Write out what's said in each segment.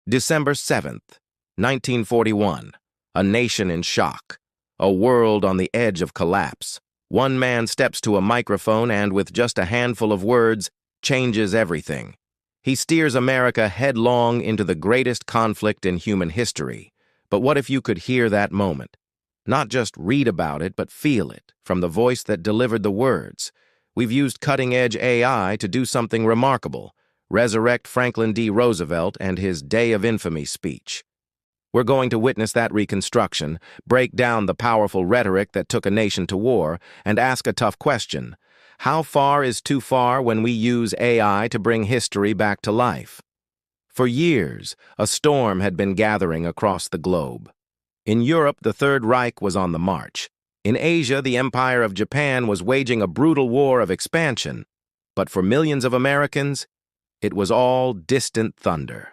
December 7th, 1941. A nation in shock. A world on the edge of collapse. One man steps to a microphone and, with just a handful of words, changes everything. He steers America headlong into the greatest conflict in human history. But what if you could hear that moment? Not just read about it, but feel it, from the voice that delivered the words. We've used cutting-edge AI to do something remarkable. Resurrect Franklin D. Roosevelt and his Day of Infamy speech. We're going to witness that reconstruction, break down the powerful rhetoric that took a nation to war, and ask a tough question. How far is too far when we use AI to bring history back to life? For years, a storm had been gathering across the globe. In Europe, the Third Reich was on the march. In Asia, the Empire of Japan was waging a brutal war of expansion. But for millions of Americans, it was all distant thunder.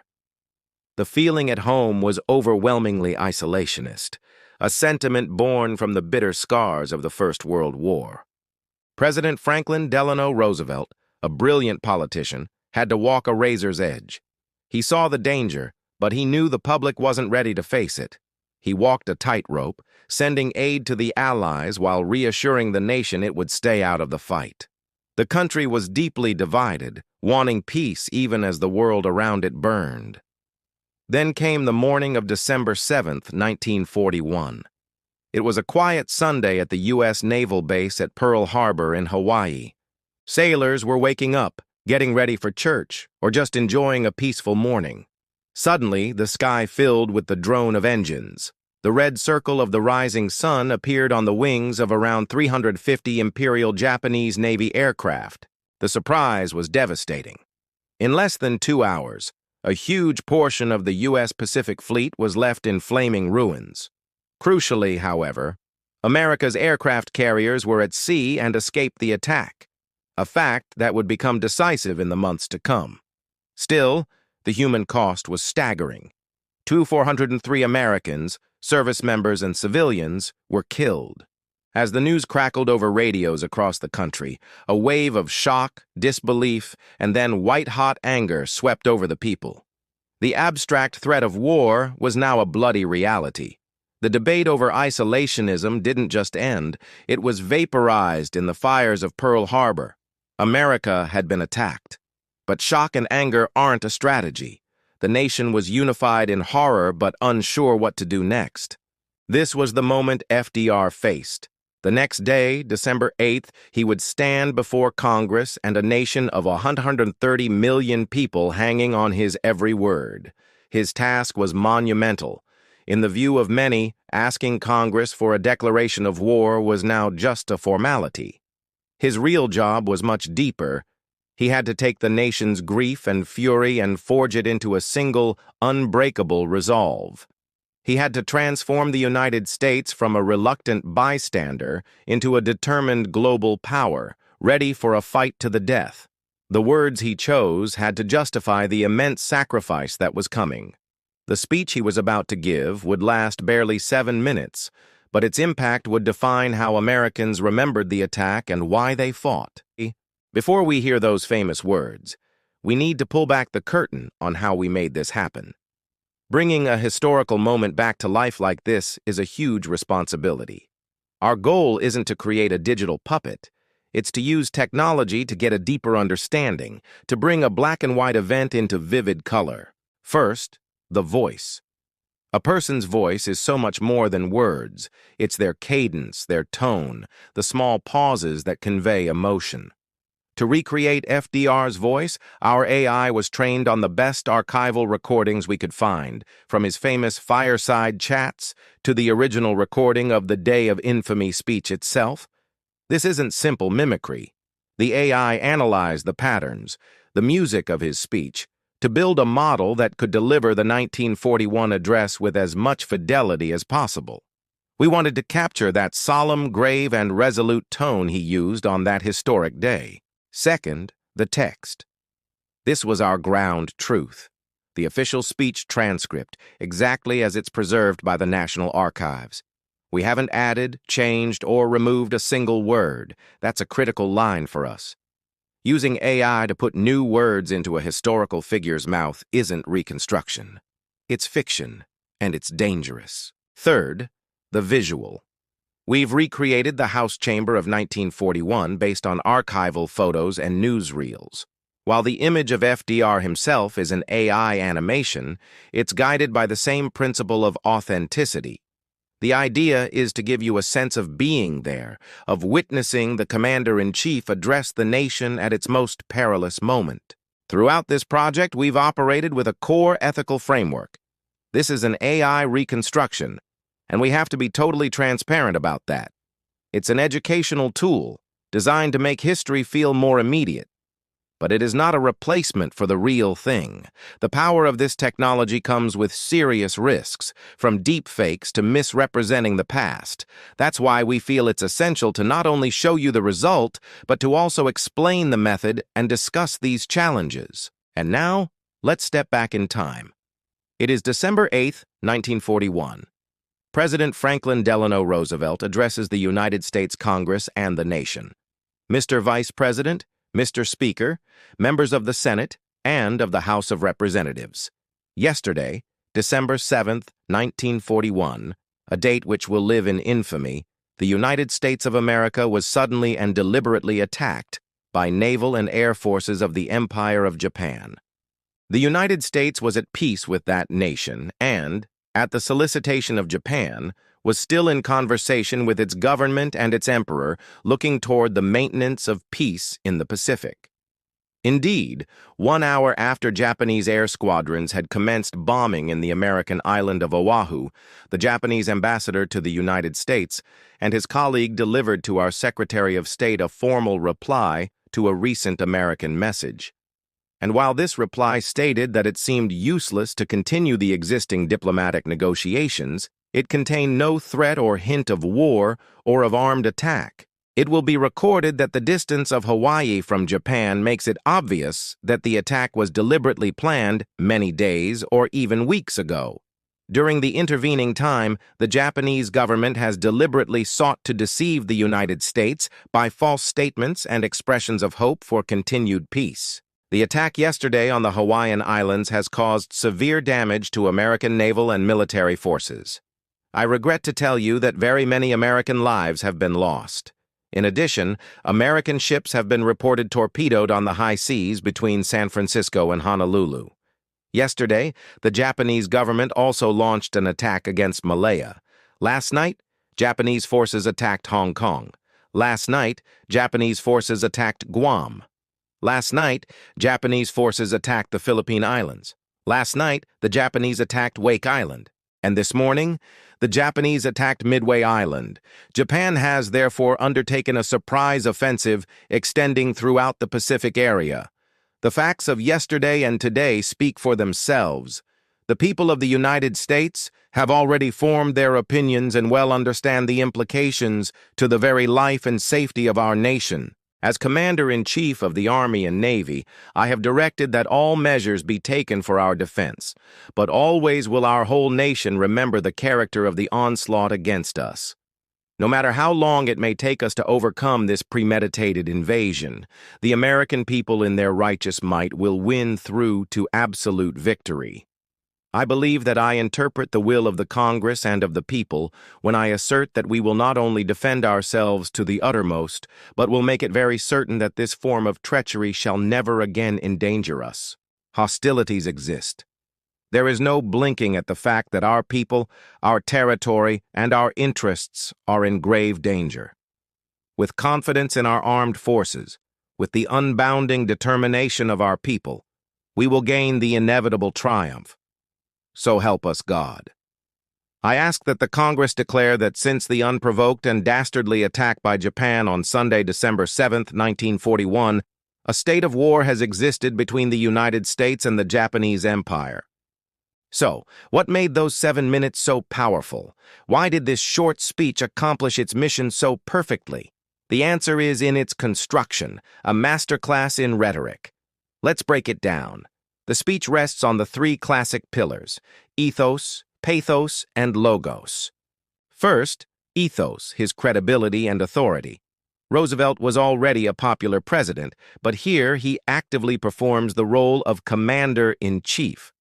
The feeling at home was overwhelmingly isolationist, a sentiment born from the bitter scars of the First World War. President Franklin Delano Roosevelt, a brilliant politician, had to walk a razor's edge. He saw the danger, but he knew the public wasn't ready to face it. He walked a tightrope, sending aid to the Allies while reassuring the nation it would stay out of the fight. The country was deeply divided, wanting peace even as the world around it burned. Then came the morning of December 7th, 1941. It was a quiet Sunday at the U.S. Naval Base at Pearl Harbor in Hawaii. Sailors were waking up, getting ready for church, or just enjoying a peaceful morning. Suddenly, the sky filled with the drone of engines. The red circle of the rising sun appeared on the wings of around 350 Imperial Japanese Navy aircraft. The surprise was devastating. In less than 2 hours, a huge portion of the U.S. Pacific Fleet was left in flaming ruins. Crucially, however, America's aircraft carriers were at sea and escaped the attack, a fact that would become decisive in the months to come. Still, the human cost was staggering. 403 Americans, service members and civilians, were killed. As the news crackled over radios across the country, a wave of shock, disbelief, and then white-hot anger swept over the people. The abstract threat of war was now a bloody reality. The debate over isolationism didn't just end, it was vaporized in the fires of Pearl Harbor. America had been attacked. But shock and anger aren't a strategy. The nation was unified in horror but unsure what to do next. This was the moment FDR faced. The next day, December 8th, he would stand before Congress and a nation of 130 million people hanging on his every word. His task was monumental. In the view of many, asking Congress for a declaration of war was now just a formality. His real job was much deeper. He had to take the nation's grief and fury and forge it into a single, unbreakable resolve. He had to transform the United States from a reluctant bystander into a determined global power, ready for a fight to the death. The words he chose had to justify the immense sacrifice that was coming. The speech he was about to give would last barely 7 minutes, but its impact would define how Americans remembered the attack and why they fought. Before we hear those famous words, we need to pull back the curtain on how we made this happen. Bringing a historical moment back to life like this is a huge responsibility. Our goal isn't to create a digital puppet. It's to use technology to get a deeper understanding, to bring a black and white event into vivid color. First, the voice. A person's voice is so much more than words. It's their cadence, their tone, the small pauses that convey emotion. To recreate FDR's voice, our AI was trained on the best archival recordings we could find, from his famous fireside chats to the original recording of the Day of Infamy speech itself. This isn't simple mimicry. The AI analyzed the patterns, the music of his speech, to build a model that could deliver the 1941 address with as much fidelity as possible. We wanted to capture that solemn, grave, and resolute tone he used on that historic day. Second, the text. This was our ground truth, the official speech transcript, exactly as it's preserved by the National Archives. We haven't added, changed, or removed a single word. That's a critical line for us. Using AI to put new words into a historical figure's mouth isn't reconstruction. it's fiction, and it's dangerous. Third, the visual. We've recreated the House chamber of 1941 based on archival photos and newsreels. While the image of FDR himself is an AI animation, it's guided by the same principle of authenticity. The idea is to give you a sense of being there, of witnessing the commander-in-chief address the nation at its most perilous moment. Throughout this project, we've operated with a core ethical framework. This is an AI reconstruction, and we have to be totally transparent about that. It's an educational tool designed to make history feel more immediate. But it is not a replacement for the real thing. The power of this technology comes with serious risks, from deepfakes to misrepresenting the past. That's why we feel it's essential to not only show you the result, but to also explain the method and discuss these challenges. And now, let's step back in time. It is December 8, 1941. President Franklin Delano Roosevelt addresses the United States Congress and the nation. Mr. Vice President, Mr. Speaker, members of the Senate, and of the House of Representatives. Yesterday, December 7, 1941, a date which will live in infamy, the United States of America was suddenly and deliberately attacked by naval and air forces of the Empire of Japan. The United States was at peace with that nation and, at the solicitation of Japan, was still in conversation with its government and its emperor, looking toward the maintenance of peace in the Pacific. Indeed, 1 hour after Japanese air squadrons had commenced bombing in the American island of Oahu, the Japanese ambassador to the United States and his colleague delivered to our Secretary of State a formal reply to a recent American message. And while this reply stated that it seemed useless to continue the existing diplomatic negotiations, it contained no threat or hint of war or of armed attack. It will be recorded that the distance of Hawaii from Japan makes it obvious that the attack was deliberately planned many days or even weeks ago. During the intervening time, the Japanese government has deliberately sought to deceive the United States by false statements and expressions of hope for continued peace. The attack yesterday on the Hawaiian Islands has caused severe damage to American naval and military forces. I regret to tell you that very many American lives have been lost. In addition, American ships have been reported torpedoed on the high seas between San Francisco and Honolulu. Yesterday, the Japanese government also launched an attack against Malaya. Last night, Japanese forces attacked Hong Kong. Last night, Japanese forces attacked Guam. Last night, Japanese forces attacked the Philippine Islands. Last night, the Japanese attacked Wake Island. And this morning, the Japanese attacked Midway Island. Japan has therefore undertaken a surprise offensive extending throughout the Pacific area. The facts of yesterday and today speak for themselves. The people of the United States have already formed their opinions and well understand the implications to the very life and safety of our nation. As Commander-in-Chief of the Army and Navy, I have directed that all measures be taken for our defense, but always will our whole nation remember the character of the onslaught against us. No matter how long it may take us to overcome this premeditated invasion, the American people in their righteous might will win through to absolute victory. I believe that I interpret the will of the Congress and of the people when I assert that we will not only defend ourselves to the uttermost, but will make it very certain that this form of treachery shall never again endanger us. Hostilities exist. There is no blinking at the fact that our people, our territory, and our interests are in grave danger. With confidence in our armed forces, with the unbounding determination of our people, we will gain the inevitable triumph. So help us God. I ask that the Congress declare that since the unprovoked and dastardly attack by Japan on Sunday, December 7, 1941, a state of war has existed between the United States and the Japanese Empire. So, what made those 7 minutes so powerful? Why did this short speech accomplish its mission so perfectly? The answer is in its construction, a masterclass in rhetoric. Let's break it down. The speech rests on the 3 classic pillars: ethos, pathos, and logos. First, ethos, his credibility and authority. Roosevelt was already a popular president, but here he actively performs the role of commander-in-chief.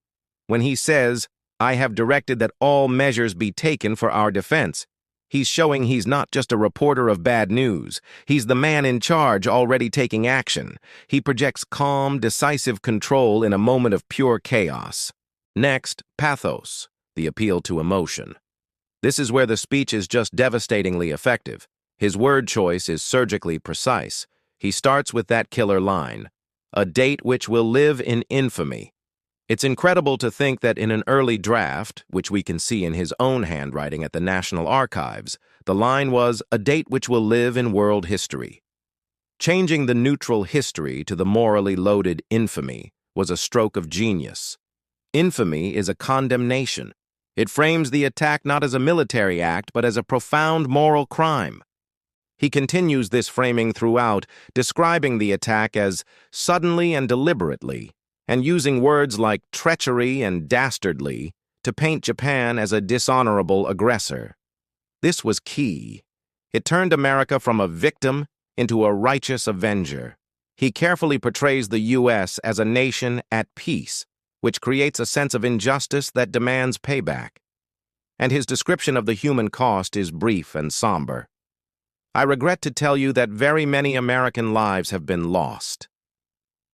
When he says, I have directed that all measures be taken for our defense. He's showing he's not just a reporter of bad news. He's the man in charge already taking action. He projects calm, decisive control in a moment of pure chaos. Next, pathos, the appeal to emotion. This is where the speech is just devastatingly effective. His word choice is surgically precise. He starts with that killer line, "A date which will live in infamy." It's incredible to think that in an early draft, which we can see in his own handwriting at the National Archives, the line was, "A date which will live in world history." Changing the neutral history to the morally loaded infamy was a stroke of genius. Infamy is a condemnation. It frames the attack not as a military act, but as a profound moral crime. He continues this framing throughout, describing the attack as suddenly and deliberately, and using words like treachery and dastardly to paint Japan as a dishonorable aggressor. This was key. It turned America from a victim into a righteous avenger. He carefully portrays the U.S. as a nation at peace, which creates a sense of injustice that demands payback. And his description of the human cost is brief and somber. "I regret to tell you that very many American lives have been lost."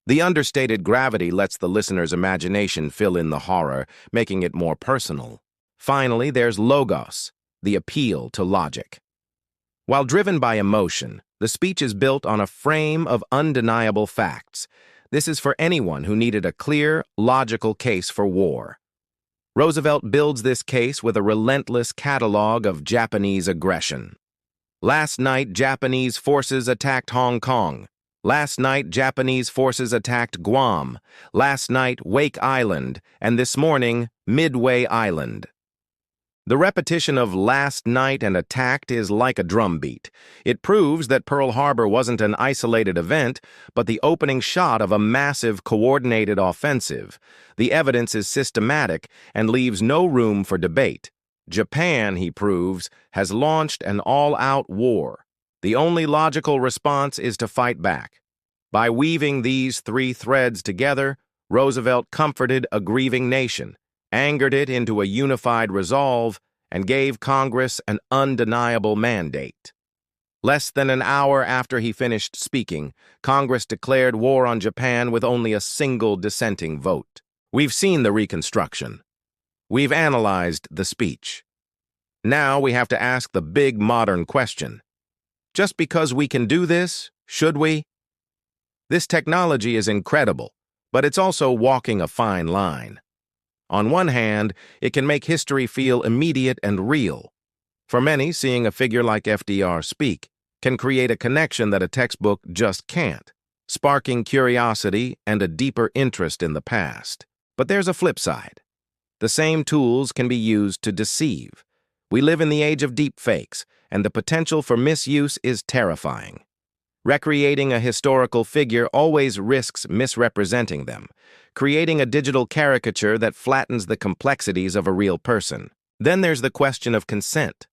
The understated gravity lets the listener's imagination fill in the horror, making it more personal. Finally, there's logos, the appeal to logic. While driven by emotion, the speech is built on a frame of undeniable facts. This is for anyone who needed a clear, logical case for war. Roosevelt builds this case with a relentless catalog of Japanese aggression. Last night, Japanese forces attacked Hong Kong. Last night, Japanese forces attacked Guam. Last night, Wake Island. And this morning, Midway Island. The repetition of last night and attacked is like a drumbeat. It proves that Pearl Harbor wasn't an isolated event, but the opening shot of a massive, coordinated offensive. The evidence is systematic and leaves no room for debate. Japan, he proves, has launched an all-out war. The only logical response is to fight back. By weaving these three threads together, Roosevelt comforted a grieving nation, angered it into a unified resolve, and gave Congress an undeniable mandate. Less than an hour after he finished speaking, Congress declared war on Japan with only a single dissenting vote. We've seen the reconstruction. We've analyzed the speech. Now we have to ask the big modern question. Just because we can do this, should we? This technology is incredible, but it's also walking a fine line. On one hand, it can make history feel immediate and real. For many, seeing a figure like FDR speak can create a connection that a textbook just can't, sparking curiosity and a deeper interest in the past. But there's a flip side. The same tools can be used to deceive. We live in the age of deepfakes, and the potential for misuse is terrifying. Recreating a historical figure always risks misrepresenting them, creating a digital caricature that flattens the complexities of a real person. Then there's the question of consent.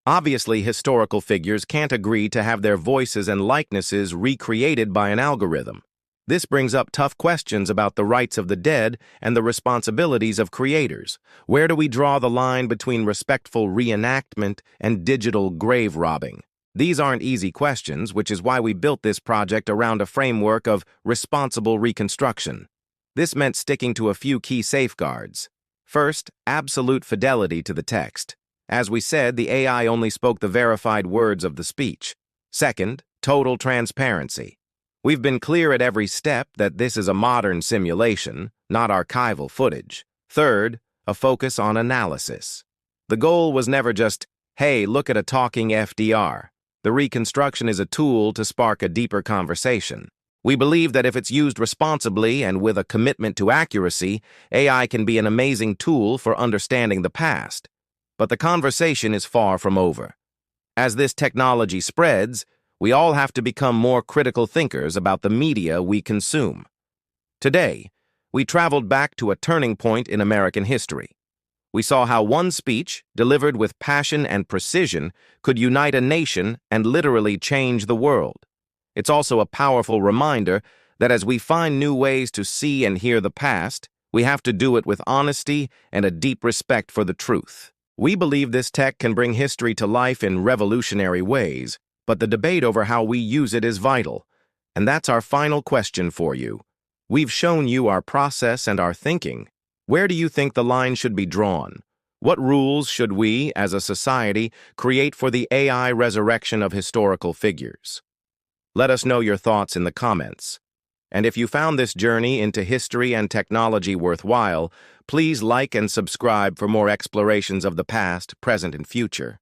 Obviously, historical figures can't agree to have their voices and likenesses recreated by an algorithm. This brings up tough questions about the rights of the dead and the responsibilities of creators. Where do we draw the line between respectful reenactment and digital grave robbing? These aren't easy questions, which is why we built this project around a framework of responsible reconstruction. This meant sticking to a few key safeguards. First, absolute fidelity to the text. As we said, the AI only spoke the verified words of the speech. Second, total transparency. We've been clear at every step that this is a modern simulation, not archival footage. Third, a focus on analysis. The goal was never just, hey, look at a talking FDR. The reconstruction is a tool to spark a deeper conversation. We believe that if it's used responsibly and with a commitment to accuracy, AI can be an amazing tool for understanding the past. But the conversation is far from over. As this technology spreads, we all have to become more critical thinkers about the media we consume. Today, we traveled back to a turning point in American history. We saw how one speech, delivered with passion and precision, could unite a nation and literally change the world. It's also a powerful reminder that as we find new ways to see and hear the past, We have to do it with honesty and a deep respect for the truth. We believe this tech can bring history to life in revolutionary ways, but the debate over how we use it is vital. And that's our final question for you. We've shown you our process and our thinking. Where do you think the line should be drawn? What rules should we, as a society, create for the AI resurrection of historical figures? Let us know your thoughts in the comments. And if you found this journey into history and technology worthwhile, please like and subscribe for more explorations of the past, present, and future.